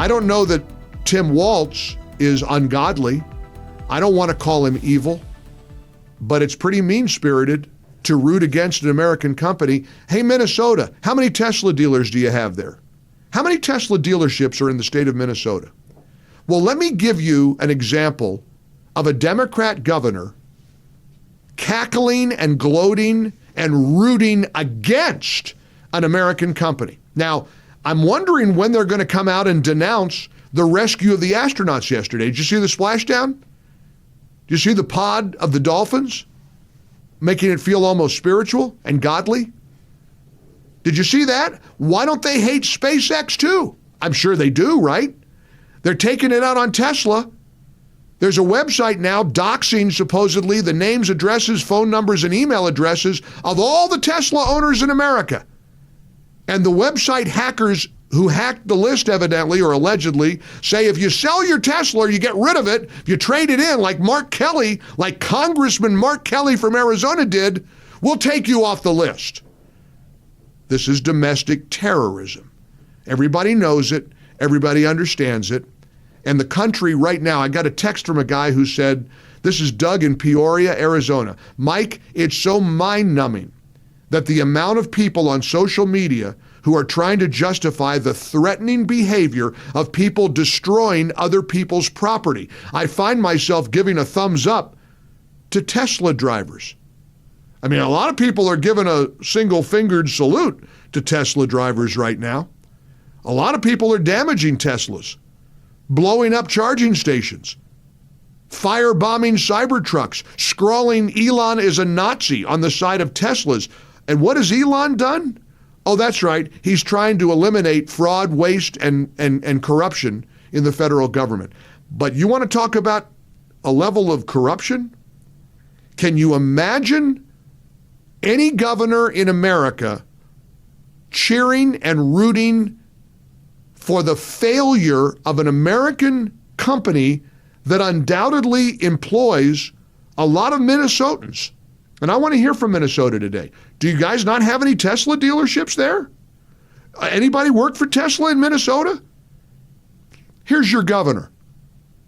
I don't know that Tim Walz is ungodly. I don't want to call him evil, but it's pretty mean-spirited to root against an American company. Hey, Minnesota, how many Tesla dealers do you have there? How many Tesla dealerships are in the state of Minnesota? Well, let me give you an example of a Democrat governor cackling and gloating and rooting against an American company. Now, I'm wondering when they're going to come out and denounce the rescue of the astronauts yesterday. Did you see the splashdown? Did you see the pod of the dolphins making it feel almost spiritual and godly? Did you see that? Why don't they hate SpaceX too? I'm sure they do, right? They're taking it out on Tesla. There's a website now doxing supposedly the names, addresses, phone numbers, and email addresses of all the Tesla owners in America. And the website hackers who hacked the list evidently or allegedly say if you sell your Tesla or you get rid of it, if you trade it in like Mark Kelly, like Congressman Mark Kelly from Arizona did, we'll take you off the list. This is domestic terrorism. Everybody knows it. Everybody understands it. And the country right now, I got a text from a guy who said, this is Doug in Peoria, Arizona. Mike, it's so mind-numbing that the amount of people on social media who are trying to justify the threatening behavior of people destroying other people's property. I find myself giving a thumbs up to Tesla drivers. I mean, a lot of people are giving a single-fingered salute to Tesla drivers right now. A lot of people are damaging Teslas, blowing up charging stations, firebombing Cybertrucks, scrawling Elon is a Nazi on the side of Teslas. And what has Elon done? Oh, that's right. He's trying to eliminate fraud, waste, and corruption in the federal government. But you want to talk about a level of corruption? Can you imagine any governor in America cheering and rooting for the failure of an American company that undoubtedly employs a lot of Minnesotans? And I want to hear from Minnesota today. Do you guys not have any Tesla dealerships there? Anybody work for Tesla in Minnesota? Here's your governor.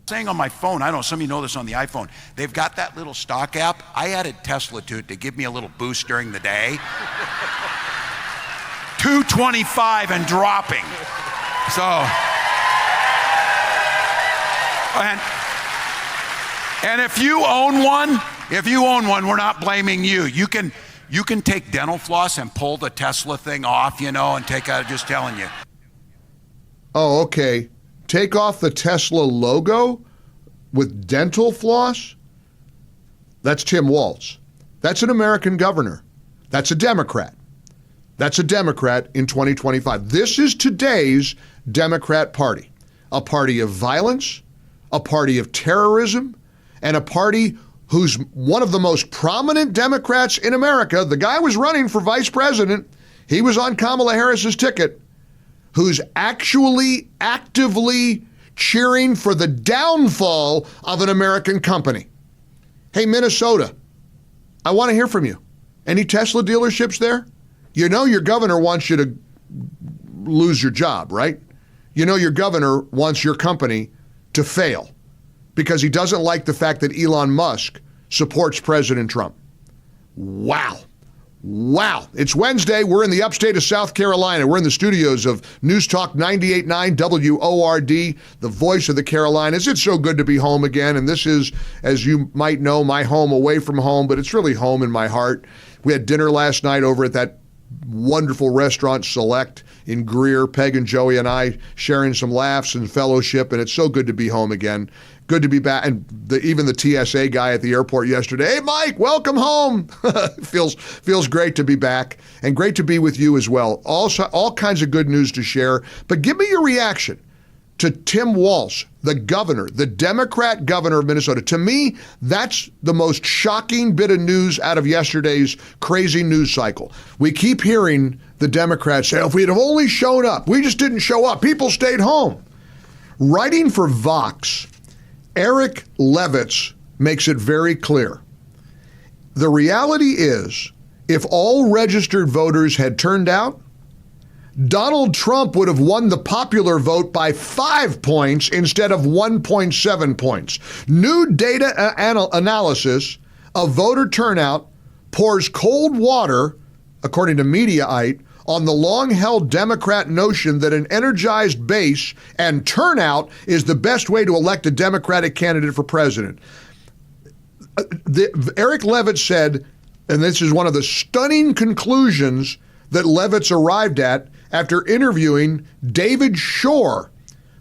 Saying on my phone, I don't know, some of you know this on the iPhone, they've got that little stock app. I added Tesla to it to give me a little boost during the day. 225 and dropping. So, and if you own one, we're not blaming you. You can take dental floss and pull the Tesla thing off, and take out, just telling you. Oh, okay. Take off the Tesla logo with dental floss? That's Tim Walz. That's an American governor. That's a Democrat. That's a Democrat in 2025. This is today's Democrat Party. A party of violence, a party of terrorism, and a party who's one of the most prominent Democrats in America. The guy was running for vice president. He was on Kamala Harris's ticket, who's actually actively cheering for the downfall of an American company. Hey, Minnesota, I want to hear from you. Any Tesla dealerships there? You know your governor wants you to lose your job, right? You know your governor wants your company to fail because he doesn't like the fact that Elon Musk supports President Trump. Wow. It's Wednesday. We're in the upstate of South Carolina. We're in the studios of News Talk 98.9 WORD, the voice of the Carolinas. It's so good to be home again. And this is, as you might know, my home away from home, but it's really home in my heart. We had dinner last night over at that wonderful restaurant Select in Greer. Peg and Joey and I sharing some laughs and fellowship, and it's so good to be home again. Good to be back. And even the TSA guy at the airport yesterday, hey, Mike, welcome home. feels great to be back and great to be with you as well. Also, all kinds of good news to share. But give me your reaction to Tim Walz, the governor, the Democrat governor of Minnesota. To me, that's the most shocking bit of news out of yesterday's crazy news cycle. We keep hearing the Democrats say, if we'd have only shown up, we just didn't show up. People stayed home. Writing for Vox, Eric Levitz makes it very clear. The reality is, if all registered voters had turned out, Donald Trump would have won the popular vote by 5 points instead of 1.7 points. New data analysis of voter turnout pours cold water, according to Mediaite, on the long-held Democrat notion that an energized base and turnout is the best way to elect a Democratic candidate for president. Eric Levitt said, and this is one of the stunning conclusions that Levitt's arrived at after interviewing David Shore,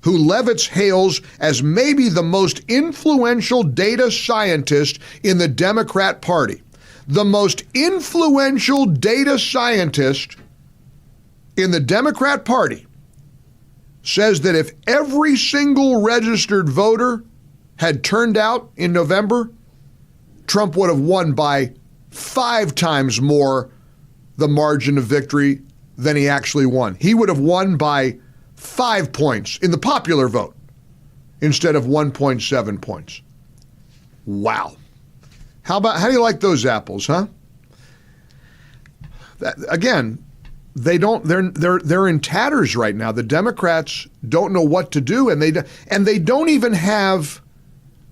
who Levitt hails as maybe the most influential data scientist in the Democrat Party. The most influential data scientist in the Democrat Party says that if every single registered voter had turned out in November, Trump would have won by 5 times more the margin of victory than he actually won. He would have won by 5 points in the popular vote instead of 1.7 points. Wow. How do you like those apples, huh? Again, they're in tatters right now. The Democrats don't know what to do, and they don't even have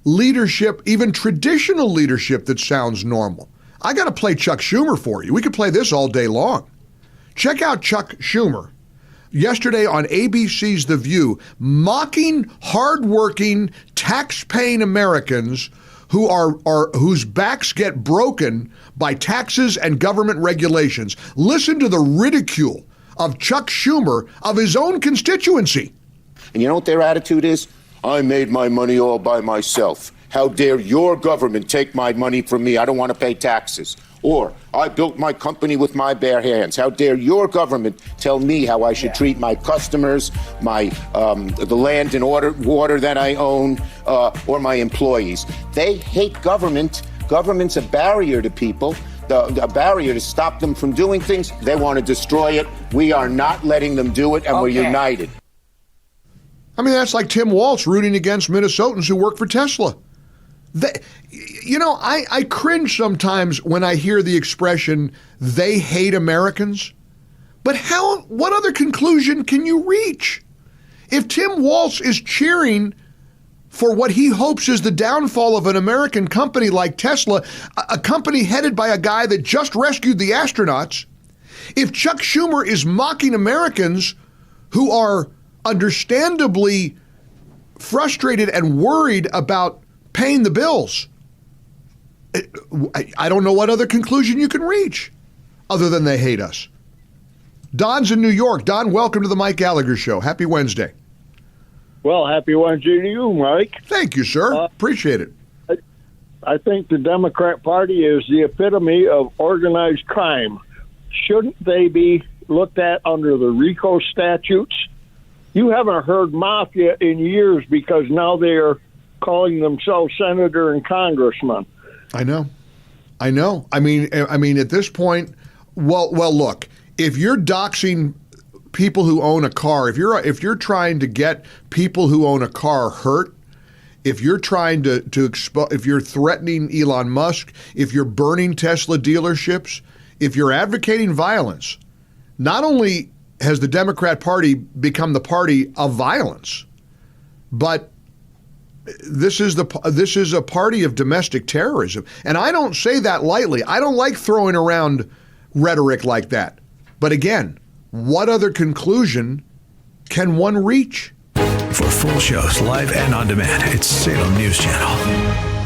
leadership, even traditional leadership that sounds normal. I got to play Chuck Schumer for you. We could play this all day long. Check out Chuck Schumer yesterday on ABC's The View, mocking hardworking, tax-paying Americans whose backs get broken by taxes and government regulations. Listen to the ridicule of Chuck Schumer of his own constituency. And you know what their attitude is? I made my money all by myself. How dare your government take my money from me? I don't want to pay taxes. Or, I built my company with my bare hands. How dare your government tell me how I should treat my customers, the land and water that I own, or my employees. They hate government. Government's a barrier to people, a barrier to stop them from doing things. They want to destroy it. We are not letting them do it, and we're united. I mean, that's like Tim Walz rooting against Minnesotans who work for Tesla. I cringe sometimes when I hear the expression, they hate Americans. But what other conclusion can you reach? If Tim Walz is cheering for what he hopes is the downfall of an American company like Tesla, a company headed by a guy that just rescued the astronauts, if Chuck Schumer is mocking Americans who are understandably frustrated and worried about paying the bills, I don't know what other conclusion you can reach other than they hate us. Don's in New York. Don, welcome to the Mike Gallagher Show. Happy Wednesday. Well, happy Wednesday to you, Mike. Thank you, sir. Appreciate it. I think the Democrat Party is the epitome of organized crime. Shouldn't they be looked at under the RICO statutes? You haven't heard mafia in years because now they are calling themselves senator and congressman. I know. I mean, at this point, well, look, if you're doxing people who own a car, if you're trying to get people who own a car hurt, if you're trying if you're threatening Elon Musk, if you're burning Tesla dealerships, if you're advocating violence, not only has the Democrat Party become the party of violence, but this is a party of domestic terrorism. And I don't say that lightly. I don't like throwing around rhetoric like that. But again, what other conclusion can one reach? For full shows, live and on demand, it's Salem News Channel.